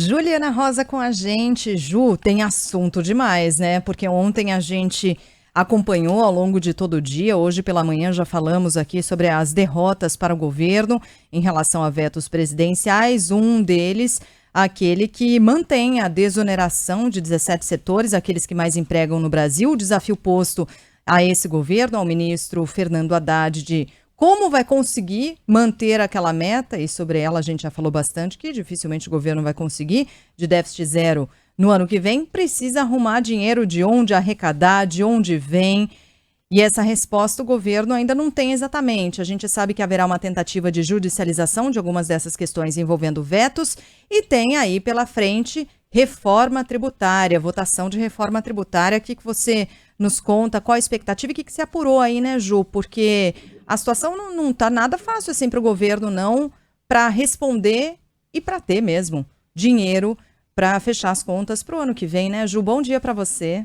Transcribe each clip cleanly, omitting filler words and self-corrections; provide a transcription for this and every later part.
Juliana Rosa com a gente. Ju, tem assunto demais, né? Porque ontem a gente acompanhou ao longo de todo o dia. Hoje pela manhã já falamos aqui sobre as derrotas para o governo em relação a vetos presidenciais. Um deles, aquele que mantém a desoneração de 17 setores, aqueles que mais empregam no Brasil. O desafio posto a esse governo, ao ministro Fernando Haddad, de como vai conseguir manter aquela meta, e sobre ela a gente já falou bastante, que dificilmente o governo vai conseguir, de déficit zero no ano que vem, precisa arrumar dinheiro de onde arrecadar, de onde vem, e essa resposta o governo ainda não tem exatamente. A gente sabe que haverá uma tentativa de judicialização de algumas dessas questões envolvendo vetos, e tem aí pela frente reforma tributária, votação de reforma tributária. O que você nos conta? Qual a expectativa e o que se apurou aí, né, Ju? Porque a situação não tá nada fácil assim para o governo, não, para responder e para ter mesmo dinheiro para fechar as contas para o ano que vem, né, Ju? Bom dia para você.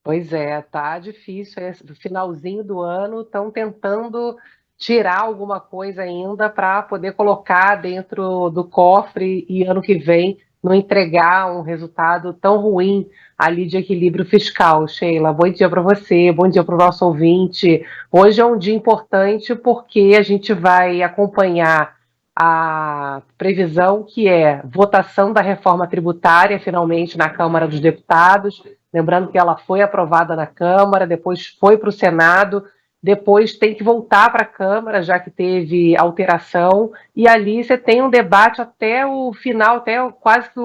Pois é, tá difícil. No finalzinho do ano estão tentando tirar alguma coisa ainda para poder colocar dentro do cofre e ano que vem não entregar um resultado tão ruim ali de equilíbrio fiscal. Sheila, bom dia para você, bom dia para o nosso ouvinte. Hoje é um dia importante porque a gente vai acompanhar a previsão que é votação da reforma tributária finalmente na Câmara dos Deputados. Lembrando que ela foi aprovada na Câmara, depois foi para o Senado, depois tem que voltar para a Câmara, já que teve alteração, e ali você tem um debate até o final, até quase que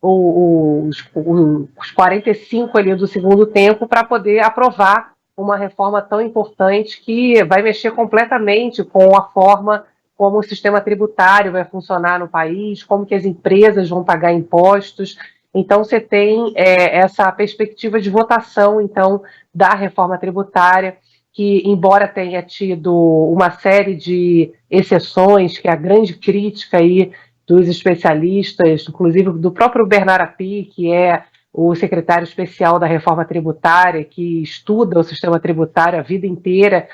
os 45 ali do segundo tempo, para poder aprovar uma reforma tão importante que vai mexer completamente com a forma como o sistema tributário vai funcionar no país, como que as empresas vão pagar impostos. Então, você tem essa perspectiva de votação, então, da reforma tributária, que, embora tenha tido uma série de exceções, que é a grande crítica aí dos especialistas, inclusive do próprio Bernard Api, que é o secretário especial da reforma tributária, que estuda o sistema tributário a vida inteira,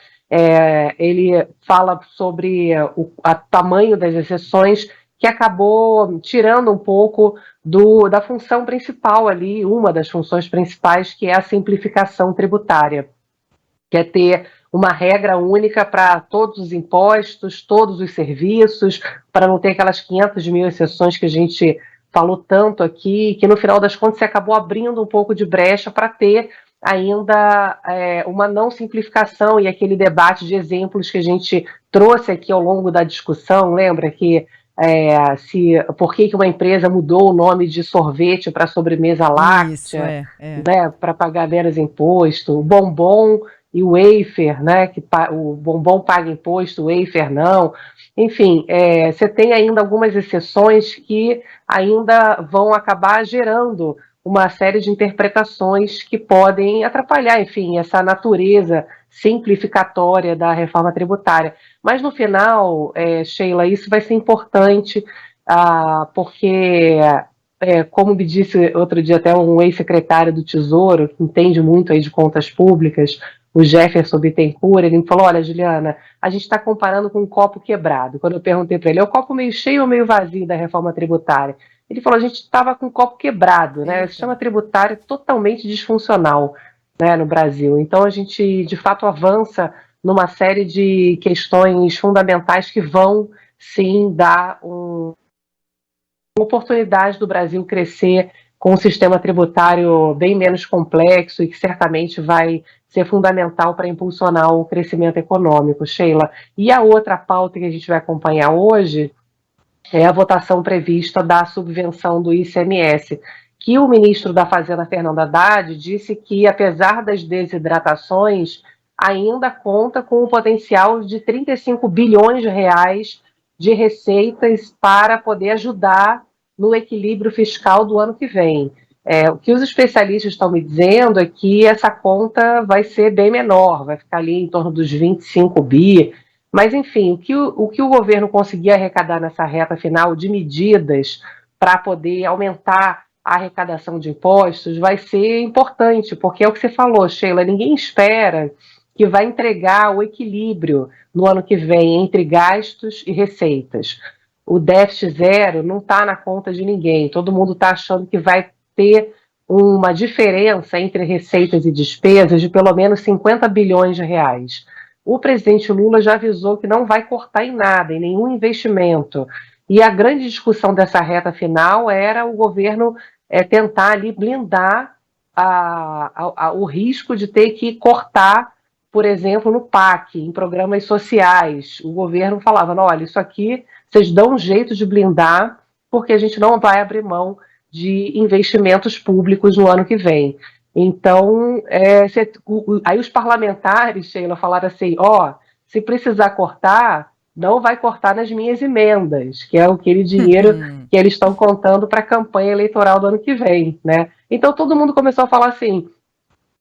ele fala sobre o tamanho das exceções, que acabou tirando um pouco da função principal ali, uma das funções principais, que é a simplificação tributária, que é ter uma regra única para todos os impostos, todos os serviços, para não ter aquelas 500 mil exceções que a gente falou tanto aqui, que no final das contas você acabou abrindo um pouco de brecha para ter ainda uma não simplificação e aquele debate de exemplos que a gente trouxe aqui ao longo da discussão. Lembra que por que uma empresa mudou o nome de sorvete para sobremesa Isso, láctea, é. né, para pagar menos imposto, o bombom e o wafer, né, que o bombom paga imposto, o wafer não. Enfim, você tem ainda algumas exceções que ainda vão acabar gerando uma série de interpretações que podem atrapalhar, enfim, essa natureza simplificatória da reforma tributária. Mas no final, Sheila, isso vai ser importante, porque, como me disse outro dia até um ex-secretário do Tesouro, que entende muito aí de contas públicas, o Jefferson Bittencourt, ele me falou: olha, Juliana, a gente está comparando com um copo quebrado. Quando eu perguntei para ele, é o copo meio cheio ou meio vazio da reforma tributária? Ele falou: a gente estava com um copo quebrado, né? O Eita. sistema tributário é totalmente disfuncional, né, no Brasil. Então a gente, de fato, avança numa série de questões fundamentais que vão, sim, dar uma oportunidade do Brasil crescer com um sistema tributário bem menos complexo e que certamente vai ser fundamental para impulsionar o crescimento econômico, Sheila. E a outra pauta que a gente vai acompanhar hoje é a votação prevista da subvenção do ICMS, que o ministro da Fazenda, Fernando Haddad, disse que, apesar das desidratações, ainda conta com o potencial de 35 bilhões de reais de receitas para poder ajudar no equilíbrio fiscal do ano que vem. O que os especialistas estão me dizendo é que essa conta vai ser bem menor, vai ficar ali em torno dos 25 bi, mas, enfim, o que o governo conseguir arrecadar nessa reta final de medidas para poder aumentar a arrecadação de impostos vai ser importante, porque é o que você falou, Sheila, ninguém espera que vai entregar o equilíbrio no ano que vem entre gastos e receitas. o déficit zero não está na conta de ninguém. Todo mundo está achando que vai ter uma diferença entre receitas e despesas de pelo menos 50 bilhões de reais. O presidente Lula já avisou que não vai cortar em nada, em nenhum investimento. E a grande discussão dessa reta final era o governo tentar ali blindar o risco de ter que cortar, por exemplo, no PAC, em programas sociais. O governo falava, não, olha, isso aqui vocês dão um jeito de blindar, porque a gente não vai abrir mão de investimentos públicos no ano que vem. Então, aí os parlamentares, Sheila, falaram assim, se precisar cortar, não vai cortar nas minhas emendas, que é aquele dinheiro que eles estão contando para a campanha eleitoral do ano que vem, né? Então todo mundo começou a falar assim,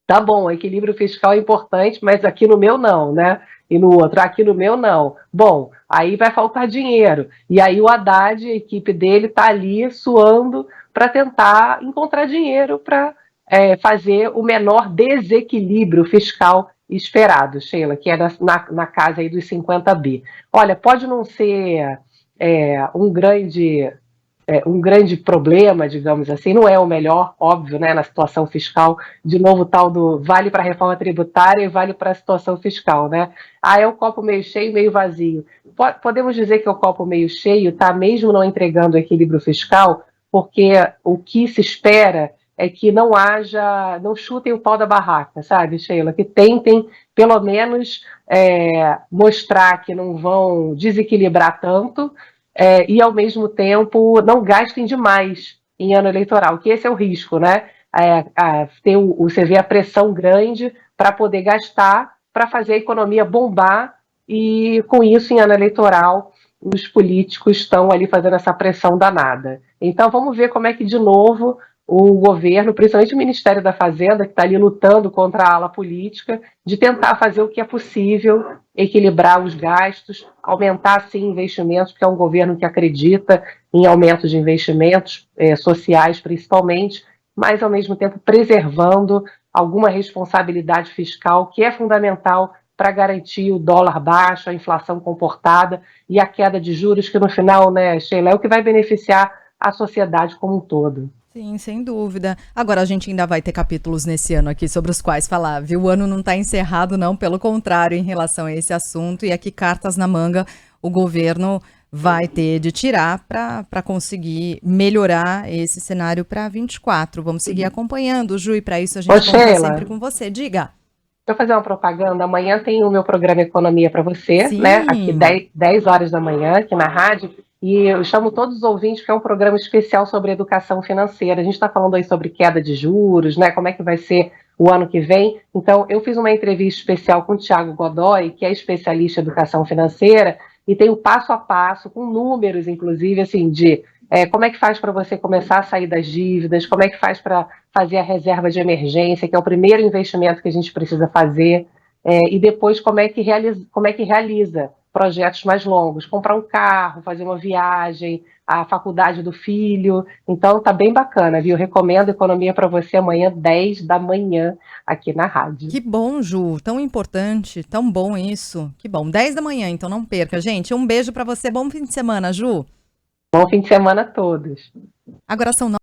tá bom, o equilíbrio fiscal é importante, mas aqui no meu não, né? E no outro, aqui no meu não. Bom, aí vai faltar dinheiro. E aí o Haddad, a equipe dele, está ali suando para tentar encontrar dinheiro para fazer o menor desequilíbrio fiscal esperado, Sheila, que é na casa aí dos 50 bi. Olha, pode não ser um grande problema, digamos assim, não é o melhor, óbvio, né, na situação fiscal, de novo tal do vale para a reforma tributária e vale para a situação fiscal, né? É o copo meio cheio, meio vazio. Podemos dizer que o copo meio cheio está mesmo não entregando o equilíbrio fiscal, porque o que se espera é que não chutem o pau da barraca, sabe, Sheila? Que tentem, pelo menos, mostrar que não vão desequilibrar tanto, e, ao mesmo tempo, não gastem demais em ano eleitoral, que esse é o risco, né? Você vê a pressão grande para poder gastar, para fazer a economia bombar, e com isso, em ano eleitoral, os políticos estão ali fazendo essa pressão danada. Então, vamos ver como é que, de novo, o governo, principalmente o Ministério da Fazenda, que está ali lutando contra a ala política, de tentar fazer o que é possível, equilibrar os gastos, aumentar, sim, investimentos, porque é um governo que acredita em aumento de investimentos sociais, principalmente, mas, ao mesmo tempo, preservando alguma responsabilidade fiscal, que é fundamental para garantir o dólar baixo, a inflação comportada e a queda de juros, que no final, né, Sheila, é o que vai beneficiar a sociedade como um todo. Sim, sem dúvida. Agora a gente ainda vai ter capítulos nesse ano aqui sobre os quais falar, viu? O ano não está encerrado, não, pelo contrário, em relação a esse assunto. E aqui, cartas na manga, o governo vai ter de tirar para conseguir melhorar esse cenário para 24. Vamos seguir acompanhando, Ju, e para isso a gente conta sempre com você. Diga. Deixa eu fazer uma propaganda. Amanhã tem o meu programa Economia para você, Sim. né? Aqui 10 horas da manhã, aqui na rádio. E eu chamo todos os ouvintes, que é um programa especial sobre educação financeira. A gente está falando aí sobre queda de juros, né? Como é que vai ser o ano que vem. Então, eu fiz uma entrevista especial com o Thiago Godoy, que é especialista em educação financeira, e tem o passo a passo, com números, inclusive, assim, de como é que faz para você começar a sair das dívidas, como é que faz para fazer a reserva de emergência, que é o primeiro investimento que a gente precisa fazer, e depois como é que realiza projetos mais longos, comprar um carro, fazer uma viagem, a faculdade do filho. Então tá bem bacana, viu? Recomendo Economia para você amanhã, 10 da manhã, aqui na rádio. Que bom, Ju, tão importante, tão bom isso. Que bom, 10 da manhã, então não perca, gente. Um beijo para você, bom fim de semana, Ju. Bom fim de semana a todos. Agora são